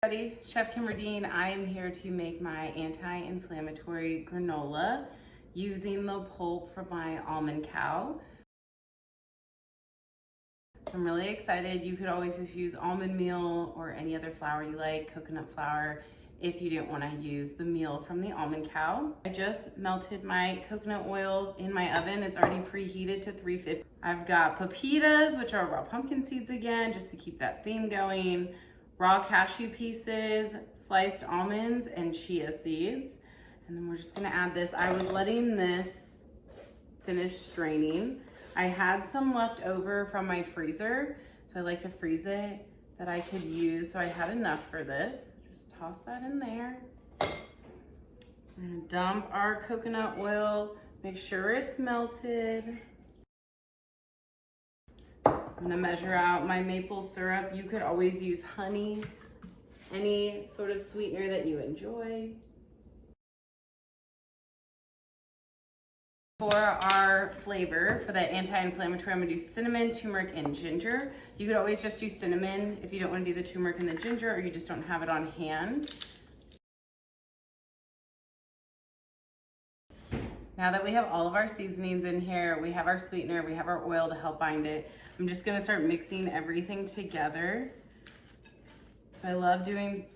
Everybody, Chef Kimberdean. I am here to make my anti-inflammatory granola using the pulp from my Almond Cow. I'm really excited. You could always just use almond meal or any other flour you like, coconut flour, if you didn't want to use the meal from the Almond Cow. I just melted my coconut oil in my oven. It's already preheated to 350. I've got pepitas, which are raw pumpkin seeds again, just to keep that theme going. Raw cashew pieces, sliced almonds, and chia seeds. And then we're just gonna add this. I was letting this finish straining. I had some left over from my freezer, so I like to freeze it that I could use, so I had enough for this. Just toss that in there. We're gonna dump our coconut oil, make sure it's melted. I'm gonna measure out my maple syrup. You could always use honey, any sort of sweetener that you enjoy. For our flavor, for the anti-inflammatory, I'm gonna do cinnamon, turmeric, and ginger. You could always just do cinnamon if you don't wanna do the turmeric and the ginger, or you just don't have it on hand. Now that we have all of our seasonings in here, we have our sweetener, we have our oil to help bind it, I'm just gonna start mixing everything together. So I love doing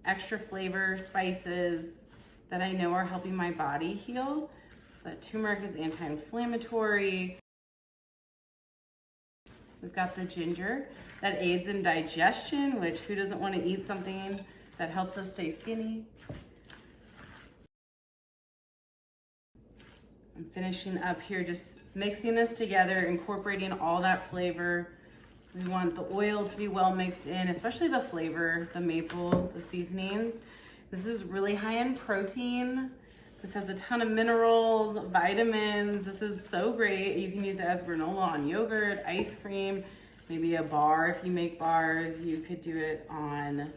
extra flavor, spices that I know are helping my body heal. So that turmeric is anti-inflammatory. We've got the ginger that aids in digestion, which who doesn't want to eat something that helps us stay skinny? I'm finishing up here, just mixing this together, incorporating all that flavor. We want the oil to be well mixed in, especially the flavor, the maple, the seasonings. This is really high in protein. This has a ton of minerals, vitamins. This is so great. You can use it as granola on yogurt, ice cream, maybe a bar if you make bars. You could do it on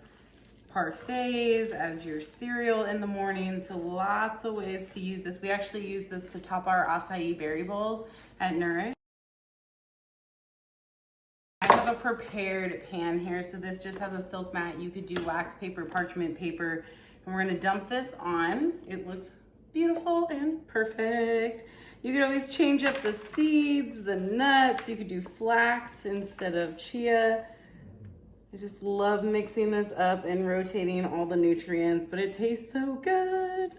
parfaits as your cereal in the morning. So lots of ways to use this. We actually use this to top our acai berry bowls at Nourish. I have a prepared pan here. So this just has a silk mat. You could do wax paper, parchment paper, and we're gonna dump this on. It looks beautiful and perfect. You could always change up the seeds, the nuts. You could do flax instead of chia. I just love mixing this up and rotating all the nutrients, but it tastes so good.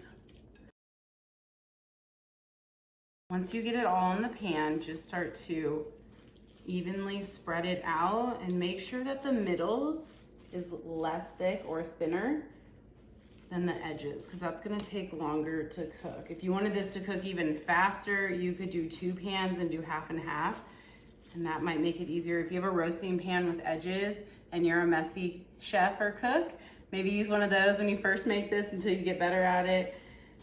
Once you get it all in the pan, just start to evenly spread it out and make sure that the middle is less thick or thinner than the edges, because that's gonna take longer to cook. If you wanted this to cook even faster, you could do 2 pans and do half and half, and that might make it easier. If you have a roasting pan with edges and you're a messy chef or cook, maybe use one of those when you first make this until you get better at it.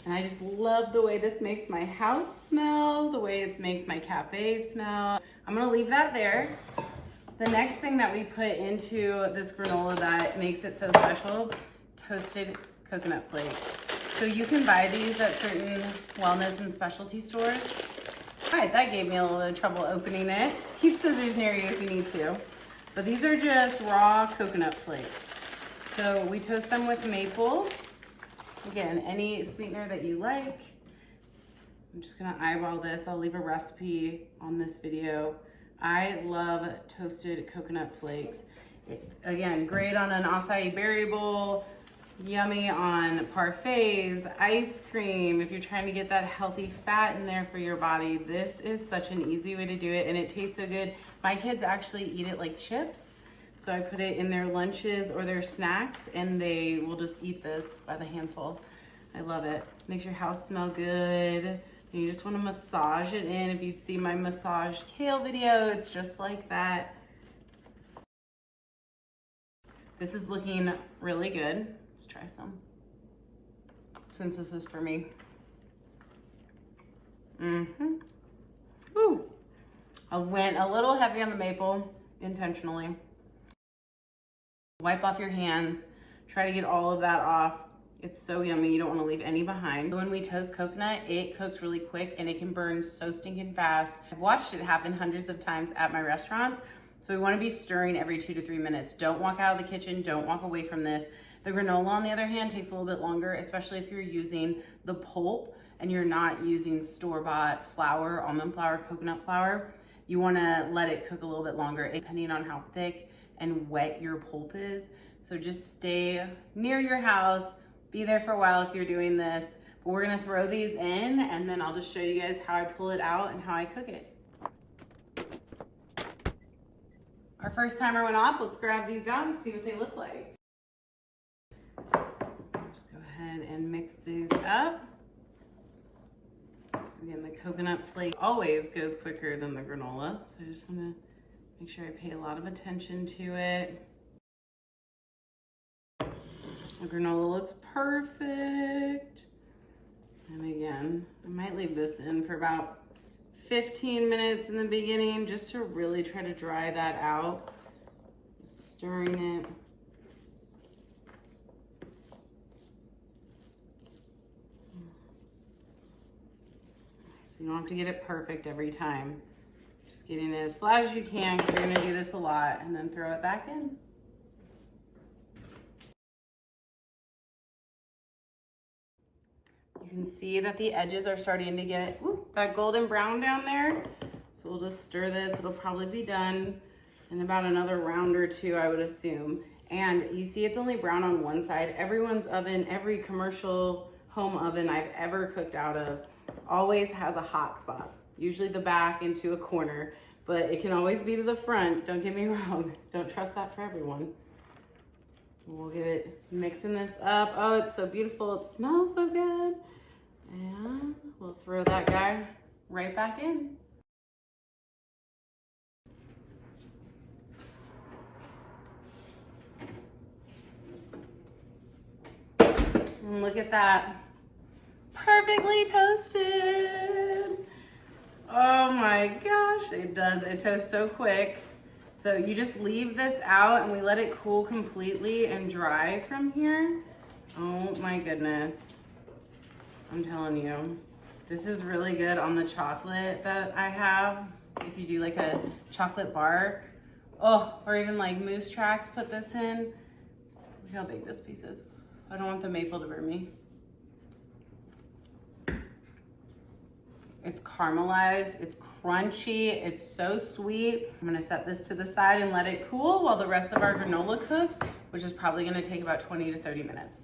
And I just love the way this makes my house smell, the way it makes my cafe smell. I'm gonna leave that there. The next thing that we put into this granola that makes it so special, toasted coconut flakes. So you can buy these at certain wellness and specialty stores. All right, that gave me a little bit of trouble opening it. Keep scissors near you if you need to. But these are just raw coconut flakes. So we toast them with maple. Again, any sweetener that you like. I'm just gonna eyeball this. I'll leave a recipe on this video. I love toasted coconut flakes. Again, great on an acai berry bowl, yummy on parfaits, ice cream. If you're trying to get that healthy fat in there for your body, this is such an easy way to do it, and it tastes so good. My kids actually eat it like chips. So I put it in their lunches or their snacks, and they will just eat this by the handful. I love it. Makes your house smell good. And you just want to massage it in. If you've seen my massage kale video, it's just like that. This is looking really good. Let's try some, since this is for me. Woo! I went a little heavy on the maple intentionally. Wipe off your hands. Try to get all of that off. It's so yummy. You don't want to leave any behind. When we toast coconut, it cooks really quick and it can burn so stinking fast. I've watched it happen hundreds of times at my restaurants. So we want to be stirring every 2 to 3 minutes. Don't walk out of the kitchen. Don't walk away from this. The granola, on the other hand, takes a little bit longer, especially if you're using the pulp and you're not using store-bought flour, almond flour, coconut flour. You wanna let it cook a little bit longer, depending on how thick and wet your pulp is. So just stay near your house, be there for a while if you're doing this. But we're gonna throw these in and then I'll just show you guys how I pull it out and how I cook it. Our first timer went off. Let's grab these out and see what they look like. Just go ahead and mix these up. So again, the coconut flake always goes quicker than the granola. So I just wanna make sure I pay a lot of attention to it. The granola looks perfect. And again, I might leave this in for about 15 minutes in the beginning just to really try to dry that out. Stirring it. So you don't have to get it perfect every time. Just getting it as flat as you can because you're gonna do this a lot, and then throw it back in. You can see that the edges are starting to get that golden brown down there. So we'll just stir this. It'll probably be done in about another round or two, I would assume. And you see it's only brown on one side. Everyone's oven, every commercial home oven I've ever cooked out of always has a hot spot. Usually the back into a corner, but it can always be to the front. Don't get me wrong. Don't trust that for everyone. We'll get it mixing this up. Oh, it's so beautiful. It smells so good. And we'll throw that guy right back in. And look at that. Perfectly toasted. Oh my gosh, it does. It toasts so quick. So you just leave this out and we let it cool completely and dry from here. Oh my goodness. I'm telling you, this is really good on the chocolate that I have. If you do like a chocolate bark, or even like moose tracks, put this in. Look how big this piece is. I don't want the maple to burn me. It's caramelized, it's crunchy, it's so sweet. I'm gonna set this to the side and let it cool while the rest of our granola cooks, which is probably gonna take about 20 to 30 minutes.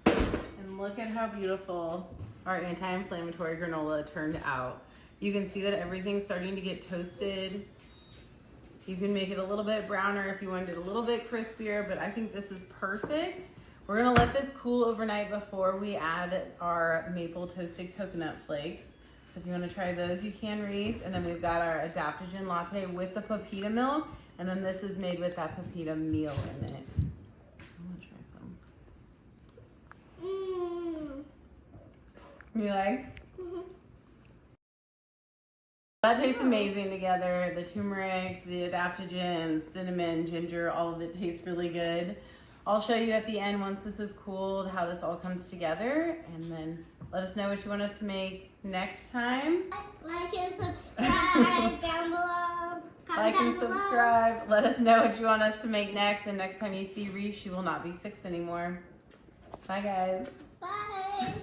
And look at how beautiful our anti-inflammatory granola turned out. You can see that everything's starting to get toasted. You can make it a little bit browner if you wanted it a little bit crispier, but I think this is perfect. We're gonna let this cool overnight before we add our maple toasted coconut flakes. So if you wanna try those, you can, Reese. And then we've got our adaptogen latte with the pepita milk. And then this is made with that pepita meal in it. So I'm gonna try some. You like? That tastes amazing together. The turmeric, the adaptogens, cinnamon, ginger, all of it tastes really good. I'll show you at the end, once this is cooled, how this all comes together, and then let us know what you want us to make next time. Like and subscribe down below. Like and subscribe. Let us know what you want us to make next, and next time you see Reese, she will not be 6 anymore. Bye, guys. Bye.